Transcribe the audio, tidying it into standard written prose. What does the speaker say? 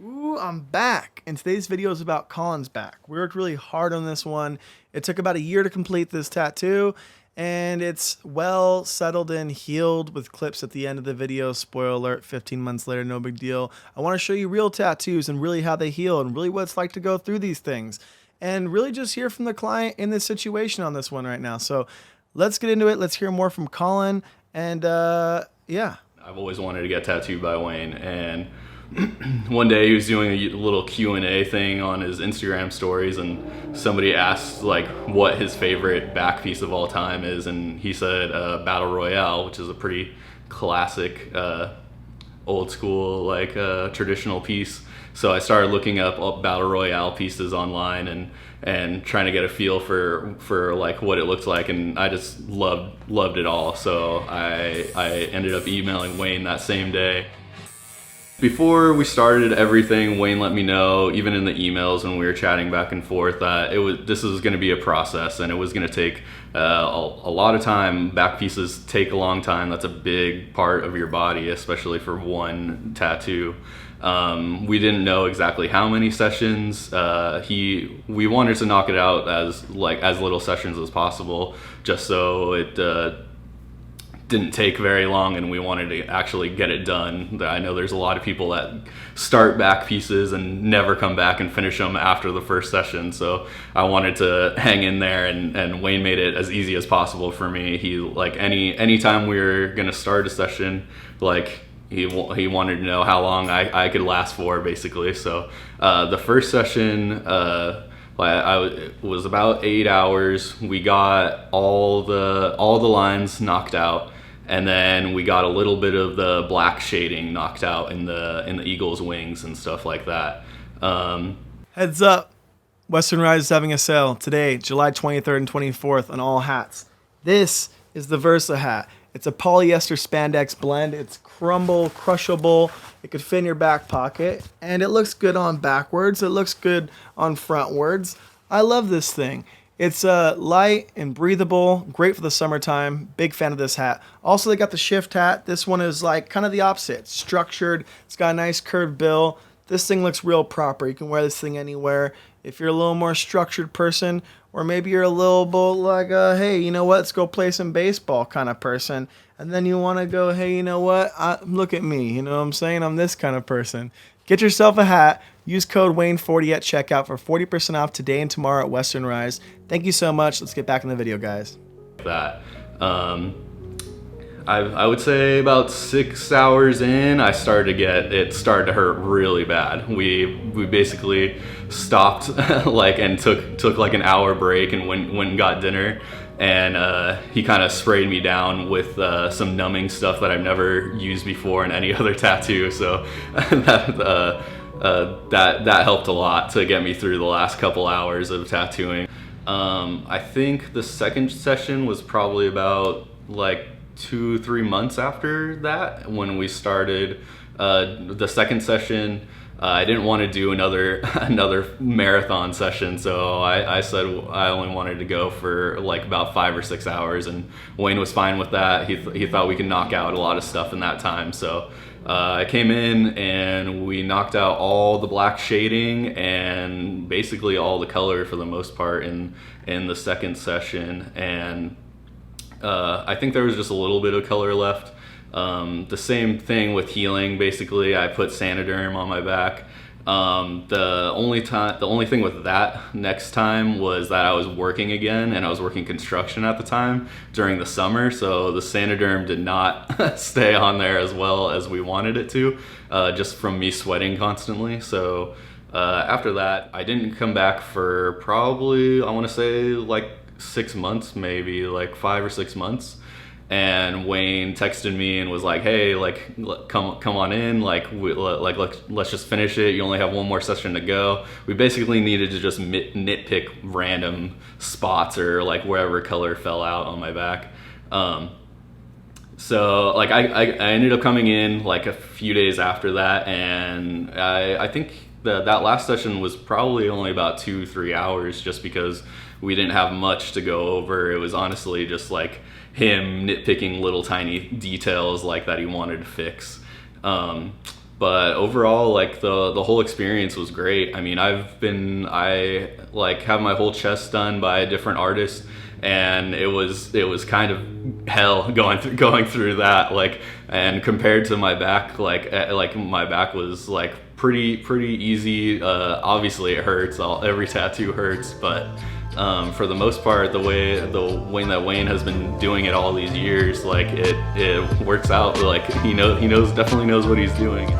Ooh, I'm back. And today's video is about Colin's back. We worked really hard on this one. It took about a year to complete this tattoo, and it's well settled and healed with clips at the end of the video. Spoiler alert, 15 months later, no big deal. I want to show you real tattoos and really how they heal and really what it's like to go through these things. And really just hear from the client in this situation on this one right now. So let's get into it. Let's hear more from Colin. And yeah. I've always wanted to get tattooed by Wayne, and one day he was doing a little Q&A thing on his Instagram stories, and somebody asked like what his favorite back piece of all time is, and he said Battle Royale, which is a pretty classic old school traditional piece. So I started looking up Battle Royale pieces online and trying to get a feel for like what it looked like, and I just loved it all. So I ended up emailing Wayne that same day. Before we started everything, Wayne let me know, even in the emails when we were chatting back and forth, that this was going to be a process, and it was going to take a lot of time. Back pieces take a long time. That's a big part of your body, especially for one tattoo. We didn't know exactly how many sessions. We wanted to knock it out as little sessions as possible, just so it didn't take very long, and we wanted to actually get it done. I know there's a lot of people that start back pieces and never come back and finish them after the first session, so I wanted to hang in there, and Wayne made it as easy as possible for me. He anytime we were gonna start a session, he wanted to know how long I could last for, basically. So the first session it was about 8 hours. We got all the lines knocked out, and then we got a little bit of the black shading knocked out in the eagle's wings and stuff like that. Heads up, Western Rise is having a sale today, July 23rd and 24th on all hats. This is the Versa hat. It's a polyester spandex blend. It's crushable. It could fit in your back pocket, and it looks good on backwards. It looks good on frontwards. I love this thing. It's light and breathable, great for the summertime. Big fan of this hat. Also, they got the shift hat. This one is like kind of the opposite. It's structured. It's got a nice curved bill. This thing looks real proper. You can wear this thing anywhere. If you're a little more structured person, or maybe you're a little bit like hey, you know what, let's go play some baseball kind of person, and then you want to go, hey, you know what, look at me, you know what I'm saying, I'm this kind of person. Get yourself a hat. Use code Wayne40 at checkout for 40% off today and tomorrow at Western Rise. Thank you so much. Let's get back in the video, guys. That I would say about 6 hours in, it started to hurt really bad. We basically stopped and took like an hour break and went and got dinner, and he kind of sprayed me down with some numbing stuff that I've never used before in any other tattoo. So that helped a lot to get me through the last couple hours of tattooing. I think the second session was probably about 2-3 months after that when we started the second session. I didn't want to do another marathon session, so I said I only wanted to go for about 5 or 6 hours, and Wayne was fine with that. He thought we could knock out a lot of stuff in that time, so I came in and we knocked out all the black shading and basically all the color for the most part in the second session, and I think there was just a little bit of color left. The same thing with healing. Basically, I put Sanoderm on my back. The only thing with that next time was that I was working again, and I was working construction at the time during the summer, so the Sanoderm did not stay on there as well as we wanted it to, just from me sweating constantly. So after that, I didn't come back for probably, I want to say 6 months, maybe 5 or 6 months. And Wayne texted me and was like, hey, come on in, let's just finish it. You only have one more session to go. We basically needed to just nitpick random spots or wherever color fell out on my back. So I ended up coming in a few days after that, and I think that last session was probably only about 2-3 hours, just because we didn't have much to go over. It was honestly just him nitpicking little tiny details that he wanted to fix. But but overall, like the whole experience was great. I mean, I like have my whole chest done by a different artist, and it was kind of hell going through that. Like, and compared to my back, like my back was like pretty easy. Obviously, it hurts. Every tattoo hurts, but for the most part, the way that Wayne has been doing it all these years, like it works out. Like he definitely knows what he's doing.